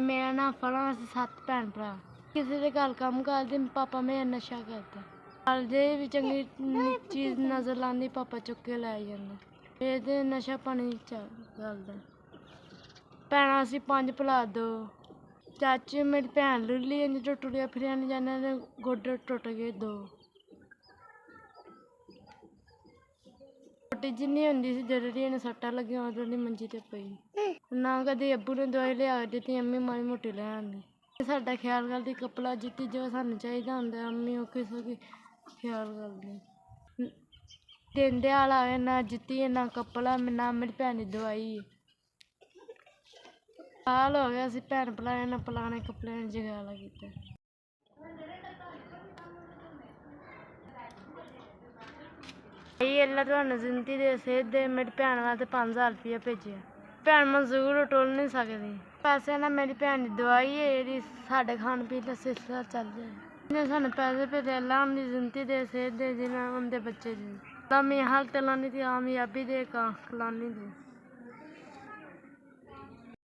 मेरा नाम फला, अस 7 भैन भरा। किसी के घर कम करते, पापा मेरा नशा करता। जे भी चंगी चीज नजर लाती पापा चुक के लै जांदा। फिर नशा पानी चलदा। भैनां असीं 5 भरा 2। चाचे मेरी भैन लुल्ली टुट्टिया फिरिया नहीं जाने, गोडे टुट गए 2। रोटी जिन्नी होंदी सी जरूरी सट्टां लगियां उਦੋਂ ਦੀ ਮੰਜੀ ਤੇ ਪਈ। ਨਾ ਕਦੇ ਅੱਬੂ ਨੇ ਦਵਾਈ ਲਿਆ ਕੇ ਦਿੱਤੀ, ਅੰਮੀ ਮਾੜੀ ਮੋਟੀ ਲੈ ਆਉਂਦੀ। ਸਾਡਾ ਖਿਆਲ ਕਰਦੀ, ਕੱਪੜਾ ਜਿੱਤੀ ਜੋ ਸਾਨੂੰ ਚਾਹੀਦਾ ਹੁੰਦਾ ਅੰਮੀ ਉਹ ਕਿਸੇ ਦੀ ਖਿਆਲ ਕਰਦੀ। ਦਿਨ ਦਿਹਾੜ ਆਵੇ ਨਾ ਜਿੱਤੀ ਨਾ ਕੱਪੜਾ, ਨਾ ਮੇਰੀ ਭੈਣ ਦੀ ਦਵਾਈ। ਸਾਲ ਹੋ ਗਿਆ ਅਸੀਂ ਭੈਣ ਭਰਾਵਾਂ ਨਾਲ ਪੁਰਾਣੇ ਕੱਪੜਿਆਂ ਨੂੰ ਜਗਾਲਾ ਕੀਤਾ। ਅੱਲਾ ਤੁਹਾਨੂੰ ਜ਼ਿੰਦਗੀ ਦੇ ਸਿਹਤ ਦੇ। ਮੇਰੀ ਭੈਣ ਵਾਸਤੇ 5000 ਰੁਪਇਆ ਭੇਜਿਆ। ਭੈਣ ਮਜ਼ਦੂਰ ਟੁੱਲ ਨਹੀਂ ਸਕਦੀ। ਪੈਸੇ ਨਾਲ ਮੇਰੀ ਭੈਣ ਦੀ ਦਵਾਈ ਹੈ, ਜਿਹੜੀ ਸਾਡੇ ਖਾਣ ਪੀਣ ਦਾ ਸਿਲਸਿਲਾ ਚੱਲ ਜਾਏ। ਜਿਹਨੇ ਸਾਨੂੰ ਪੈਸੇ ਭੇਜੇ ਅੱਲਾ ਉਹਦੀ ਜ਼ਿੰਦਗੀ ਦੇ ਸਿਹਤ ਦੇ, ਜਿਵੇਂ ਉਹਦੇ ਬੱਚੇ ਦੀ। ਤਾਂ ਮੈਂ ਹਾਲ ਤਲਾਨੀ ਦੀ ਕਾਮਯਾਬੀ ਦੇ ਕਲਾਨੀ ਦੇ।